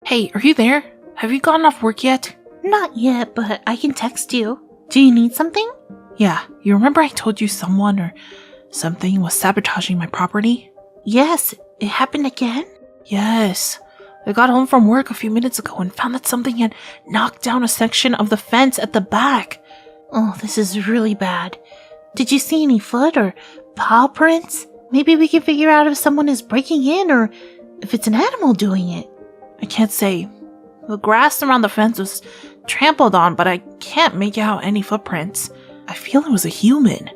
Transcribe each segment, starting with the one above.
Hey, are you there? Have you gotten off work yet? Not yet, but I can text you. Do you need something? Yeah, you remember I told you someone or something was sabotaging my property? Yes, it happened again? Yes. I got home from work a few minutes ago and found that something had knocked down a section of the fence at the back. Oh, this is really bad. Did you see any foot or paw prints? Maybe we can figure out if someone is breaking in or if it's an animal doing it. I can't say. The grass around the fence was trampled on, but I can't make out any footprints. I feel it was a human.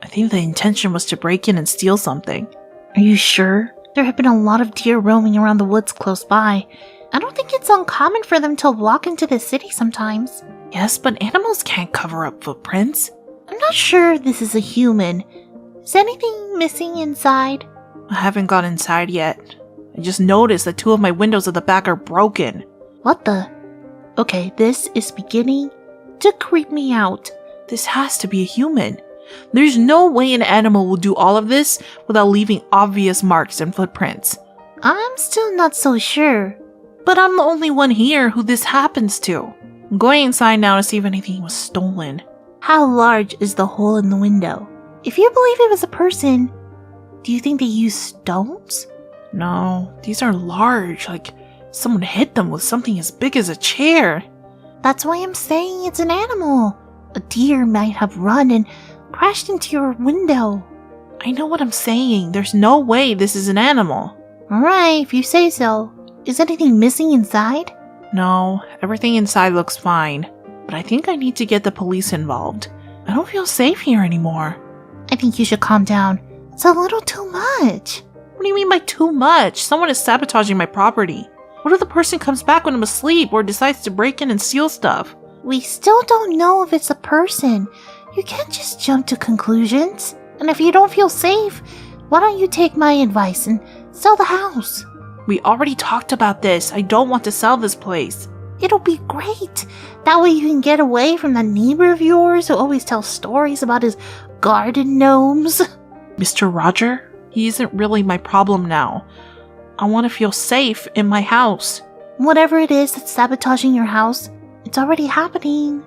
I think the intention was to break in and steal something. Are you sure? There have been a lot of deer roaming around the woods close by. I don't think it's uncommon for them to walk into the city sometimes. Yes, but animals can't cover up footprints. I'm not sure this is a human. Is anything missing inside? I haven't got inside yet. I just noticed that two of my windows at the back are broken. What the? Okay, this is beginning to creep me out. This has to be a human. There's no way an animal will do all of this without leaving obvious marks and footprints. I'm still not so sure. But I'm the only one here who this happens to. I'm going inside now to see if anything was stolen. How large is the hole in the window? If you believe it was a person, do you think they used stones? No, these are large, like someone hit them with something as big as a chair. That's why I'm saying it's an animal. A deer might have run and crashed into your window. I know what I'm saying. There's no way this is an animal. Alright, if you say so. Is anything missing inside? No, everything inside looks fine. But I think I need to get the police involved. I don't feel safe here anymore. I think you should calm down. It's a little too much. What do you mean by too much? Someone is sabotaging my property. What if the person comes back when I'm asleep or decides to break in and steal stuff? We still don't know if it's a person. You can't just jump to conclusions. And if you don't feel safe, why don't you take my advice and sell the house? We already talked about this. I don't want to sell this place. It'll be great. That way you can get away from that neighbor of yours who always tells stories about his garden gnomes. Mr. Roger? He isn't really my problem now. I want to feel safe in my house. Whatever it is that's sabotaging your house, it's already happening.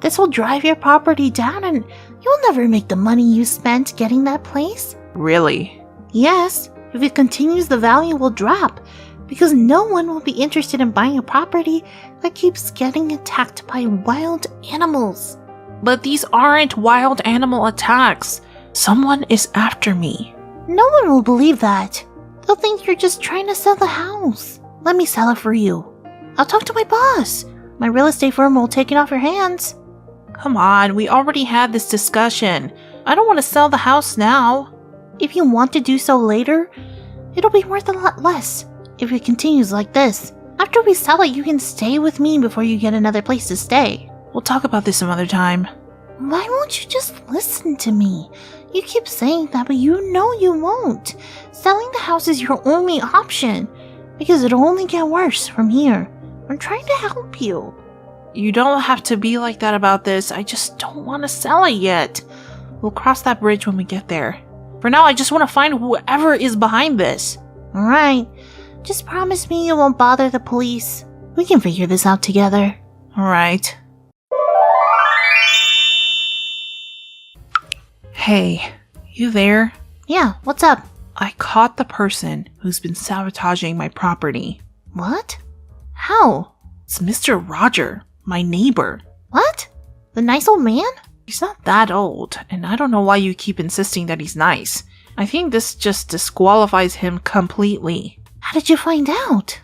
This will drive your property down and you'll never make the money you spent getting that place. Really? Yes, if it continues, the value will drop because no one will be interested in buying a property that keeps getting attacked by wild animals. But these aren't wild animal attacks. Someone is after me. No one will believe that. They'll think you're just trying to sell the house. Let me sell it for you. I'll talk to my boss. My real estate firm will take it off your hands. Come on, we already had this discussion. I don't want to sell the house now. If you want to do so later, it'll be worth a lot less if it continues like this. After we sell it, you can stay with me before you get another place to stay. We'll talk about this some other time. Why won't you just listen to me? You keep saying that, but you know you won't. Selling the house is your only option because it'll only get worse from here. I'm trying to help you. You don't have to be like that about this. I just don't want to sell it yet. We'll cross that bridge when we get there. For now, I just want to find whoever is behind this. Alright. Just promise me you won't bother the police. We can figure this out together. Alright. Hey, you there? Yeah, what's up? I caught the person who's been sabotaging my property. What? How? It's Mr. Roger, my neighbor. What? The nice old man? He's not that old, and I don't know why you keep insisting that he's nice. I think this just disqualifies him completely. How did you find out?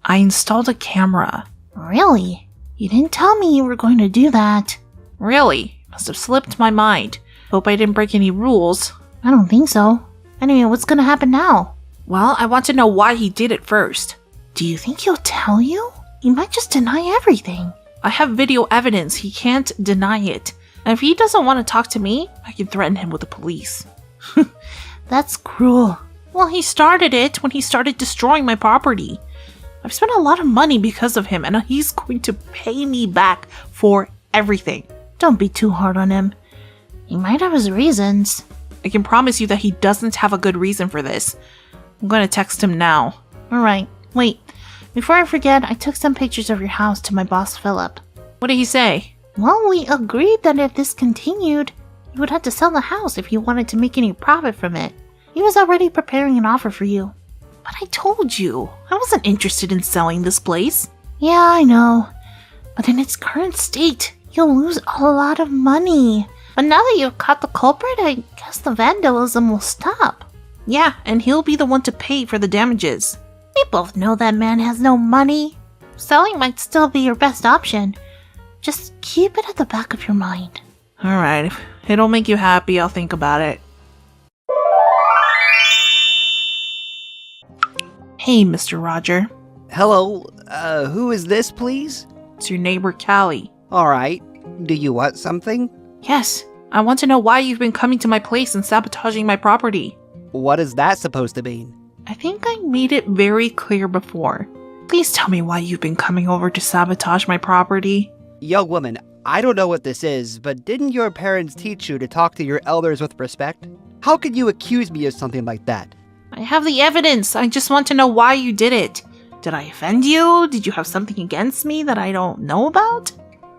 I installed a camera. Really? You didn't tell me you were going to do that. Really? Must have slipped my mind. Hope I didn't break any rules. I don't think so. Anyway, what's gonna happen now? Well, I want to know why he did it first. Do you think he'll tell you? He might just deny everything. I have video evidence. He can't deny it. And if he doesn't want to talk to me, I can threaten him with the police. That's cruel. Well, he started it when he started destroying my property. I've spent a lot of money because of him, and he's going to pay me back for everything. Don't be too hard on him. He might have his reasons. I can promise you that he doesn't have a good reason for this. I'm going to text him now. Alright, wait. Before I forget, I took some pictures of your house to my boss, Philip. What did he say? Well, we agreed that if this continued, you would have to sell the house if you wanted to make any profit from it. He was already preparing an offer for you. But I told you, I wasn't interested in selling this place. Yeah, I know. But in its current state, you'll lose a lot of money. But now that you've caught the culprit, I guess the vandalism will stop. Yeah, and he'll be the one to pay for the damages. We both know that man has no money. Selling might still be your best option. Just keep it at the back of your mind. Alright, if it'll make you happy, I'll think about it. Hey, Mr. Roger. Hello, who is this, please? It's your neighbor, Callie. Alright, do you want something? Yes, I want to know why you've been coming to my place and sabotaging my property. What is that supposed to mean? I think I made it very clear before. Please tell me why you've been coming over to sabotage my property. Young woman, I don't know what this is, but didn't your parents teach you to talk to your elders with respect? How could you accuse me of something like that? I have the evidence. I just want to know why you did it. Did I offend you? Did you have something against me that I don't know about?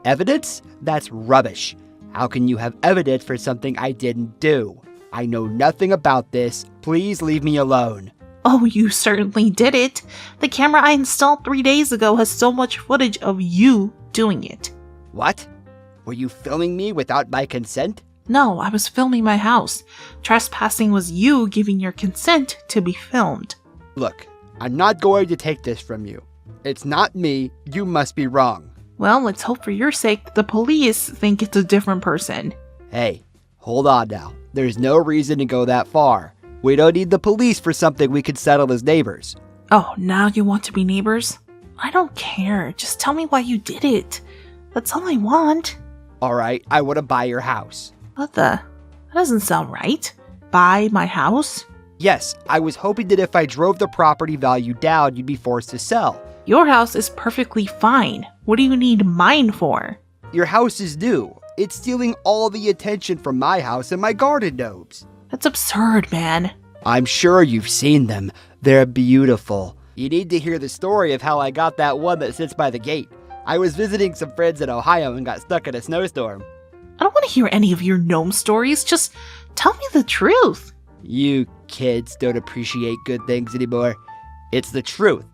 Evidence? That's rubbish. How can you have evidence for something I didn't do? I know nothing about this. Please leave me alone. Oh, you certainly did it. The camera I installed 3 days ago has so much footage of you doing it. What? Were you filming me without my consent? No, I was filming my house. Trespassing was you giving your consent to be filmed. Look, I'm not going to take this from you. It's not me. You must be wrong. Well, let's hope for your sake that the police think it's a different person. Hey, hold on now. There's no reason to go that far. We don't need the police for something we can settle as neighbors. Oh, now you want to be neighbors? I don't care. Just tell me why you did it. That's all I want. Alright, I want to buy your house. What the? That doesn't sound right. Buy my house? Yes, I was hoping that if I drove the property value down, you'd be forced to sell. Your house is perfectly fine. What do you need mine for? Your house is new. It's stealing all the attention from my house and my garden gnomes. That's absurd, man. I'm sure you've seen them. They're beautiful. You need to hear the story of how I got that one that sits by the gate. I was visiting some friends in Ohio and got stuck in a snowstorm. I don't want to hear any of your gnome stories. Just tell me the truth. You kids don't appreciate good things anymore. It's the truth.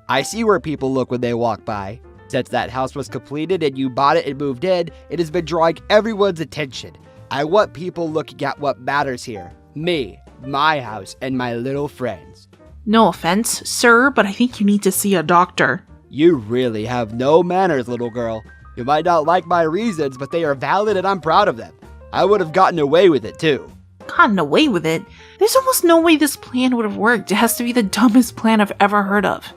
I see where people look when they walk by. Since that house was completed and you bought it and moved in, it has been drawing everyone's attention. I want people looking at what matters here. Me, my house, and my little friends. No offense, sir, but I think you need to see a doctor. You really have no manners, little girl. You might not like my reasons, but they are valid and I'm proud of them. I would have gotten away with it too. Gotten away with it? There's almost no way this plan would have worked. It has to be the dumbest plan I've ever heard of.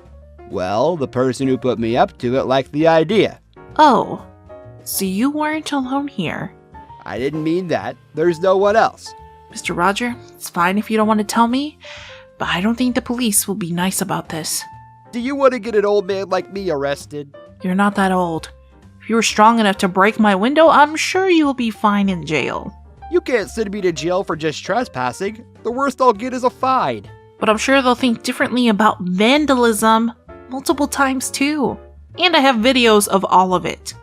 Well, the person who put me up to it liked the idea. Oh, so you weren't alone here. I didn't mean that. There's no one else. Mr. Roger, it's fine if you don't want to tell me, but I don't think the police will be nice about this. Do you want to get an old man like me arrested? You're not that old. If you were strong enough to break my window, I'm sure you'll be fine in jail. You can't send me to jail for just trespassing. The worst I'll get is a fine. But I'm sure they'll think differently about vandalism multiple times too. And I have videos of all of it.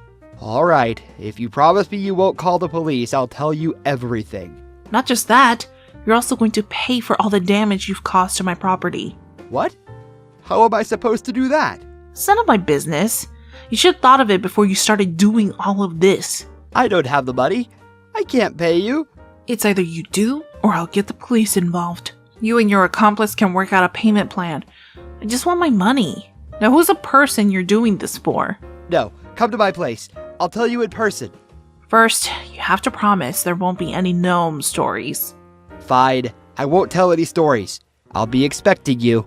Alright, if you promise me you won't call the police, I'll tell you everything. Not just that, you're also going to pay for all the damage you've caused to my property. What? How am I supposed to do that? It's none of my business. You should have thought of it before you started doing all of this. I don't have the money. I can't pay you. It's either you do, or I'll get the police involved. You and your accomplice can work out a payment plan. I just want my money. Now who's the person you're doing this for? No, come to my place. I'll tell you in person. First, you have to promise there won't be any gnome stories. Fine. I won't tell any stories. I'll be expecting you.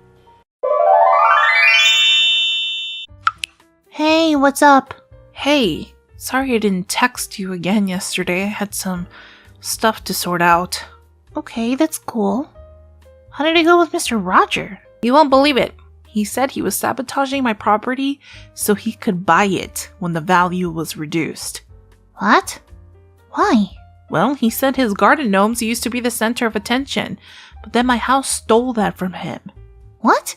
Hey, what's up? Hey, sorry I didn't text you again yesterday. I had some stuff to sort out. Okay, that's cool. How did it go with Mr. Roger? You won't believe it. He said he was sabotaging my property so he could buy it when the value was reduced. What? Why? Well, he said his garden gnomes used to be the center of attention, but then my house stole that from him. What?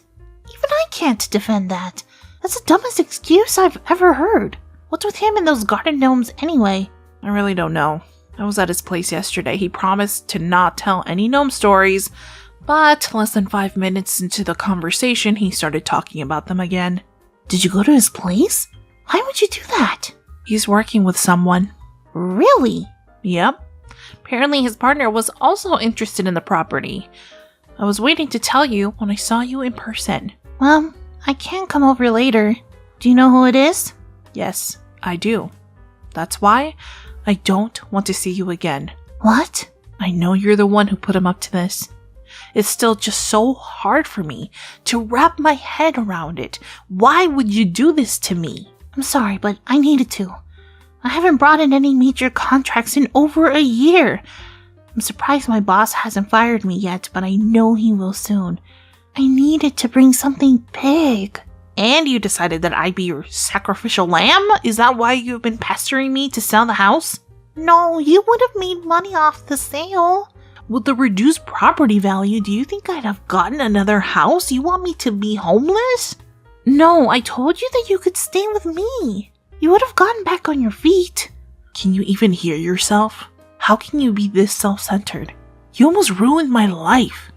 Even I can't defend that. That's the dumbest excuse I've ever heard. What's with him and those garden gnomes anyway? I really don't know. I was at his place yesterday. He promised to not tell any gnome stories, but less than 5 minutes into the conversation, he started talking about them again. Did you go to his place? Why would you do that? He's working with someone. Really? Yep. Apparently his partner was also interested in the property. I was waiting to tell you when I saw you in person. Well, I can come over later. Do you know who it is? Yes, I do. That's why I don't want to see you again. What? I know you're the one who put him up to this. It's still just so hard for me to wrap my head around it. Why would you do this to me? I'm sorry, but I needed to. I haven't brought in any major contracts in over a year. I'm surprised my boss hasn't fired me yet, but I know he will soon. I needed to bring something big. And you decided that I'd be your sacrificial lamb? Is that why you've been pestering me to sell the house? No, you would have made money off the sale. With the reduced property value, do you think I'd have gotten another house? You want me to be homeless? No, I told you that you could stay with me. You would have gotten back on your feet. Can you even hear yourself? How can you be this self-centered? You almost ruined my life.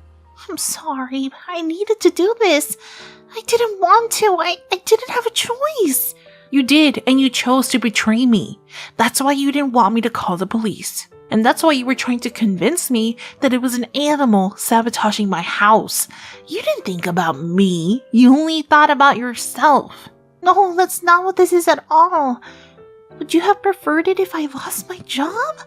I'm sorry, but I needed to do this. I didn't want to. I didn't have a choice. You did, and you chose to betray me. That's why you didn't want me to call the police. And that's why you were trying to convince me that it was an animal sabotaging my house. You didn't think about me. You only thought about yourself. No, that's not what this is at all. Would you have preferred it if I lost my job?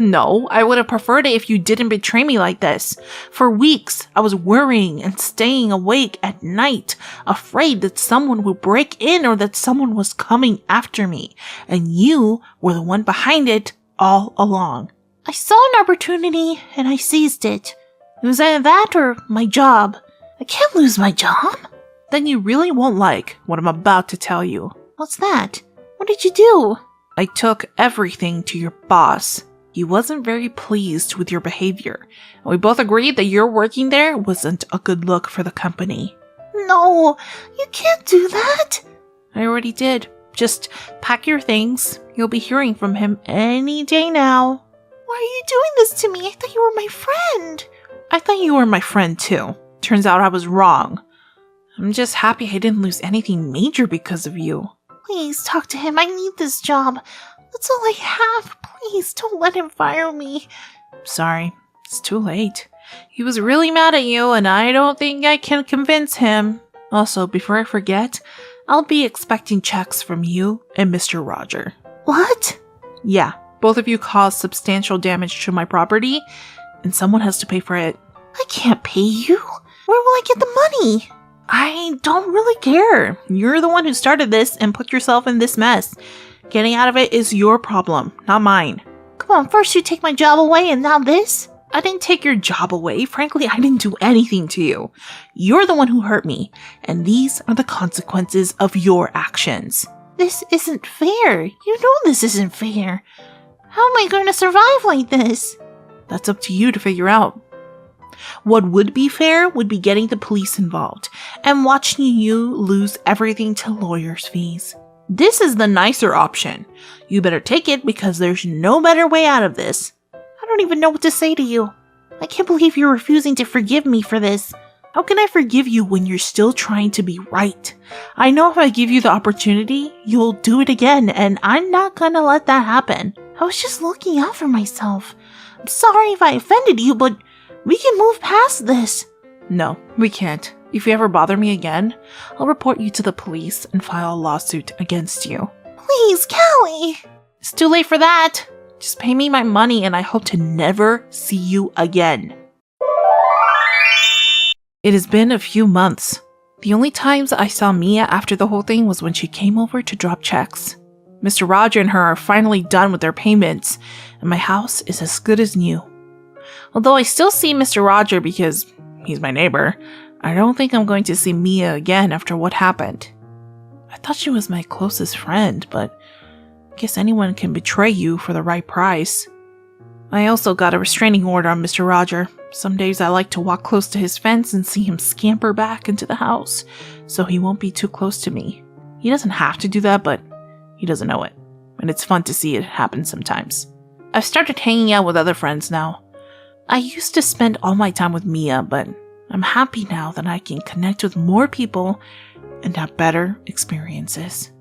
No, I would have preferred it if you didn't betray me like this. For weeks, I was worrying and staying awake at night, afraid that someone would break in or that someone was coming after me. And you were the one behind it all along. I saw an opportunity and I seized it. It was either that or my job. I can't lose my job. Then you really won't like what I'm about to tell you. What's that? What did you do? I took everything to your boss. He wasn't very pleased with your behavior, and we both agreed that your working there wasn't a good look for the company. No, you can't do that. I already did. Just pack your things. You'll be hearing from him any day now. Why are you doing this to me? I thought you were my friend. I thought you were my friend too. Turns out I was wrong. I'm just happy I didn't lose anything major because of you. Please talk to him. I need this job. That's all I have. Please don't let him fire me. Sorry, it's too late. He was really mad at you, and I don't think I can convince him. Also, before I forget, I'll be expecting checks from you and Mr. Roger. What? Yeah, both of you caused substantial damage to my property, and someone has to pay for it. I can't pay you. Where will I get the money? I don't really care. You're the one who started this and put yourself in this mess. Getting out of it is your problem, not mine. Come on, first you take my job away and now this? I didn't take your job away. Frankly, I didn't do anything to you. You're the one who hurt me, and these are the consequences of your actions. This isn't fair. You know this isn't fair. How am I going to survive like this? That's up to you to figure out. What would be fair would be getting the police involved and watching you lose everything to lawyers' fees. This is the nicer option. You better take it because there's no better way out of this. I don't even know what to say to you. I can't believe you're refusing to forgive me for this. How can I forgive you when you're still trying to be right? I know if I give you the opportunity, you'll do it again, and I'm not gonna let that happen. I was just looking out for myself. I'm sorry if I offended you, but we can move past this. No, we can't. If you ever bother me again, I'll report you to the police and file a lawsuit against you. Please, Callie! It's too late for that. Just pay me my money and I hope to never see you again. It has been a few months. The only times I saw Mia after the whole thing was when she came over to drop checks. Mr. Roger and her are finally done with their payments, and my house is as good as new. Although I still see Mr. Roger because he's my neighbor, I don't think I'm going to see Mia again after what happened. I thought she was my closest friend, but I guess anyone can betray you for the right price. I also got a restraining order on Mr. Roger. Some days I like to walk close to his fence and see him scamper back into the house, so he won't be too close to me. He doesn't have to do that, but he doesn't know it, and it's fun to see it happen sometimes. I've started hanging out with other friends now. I used to spend all my time with Mia, but I'm happy now that I can connect with more people and have better experiences.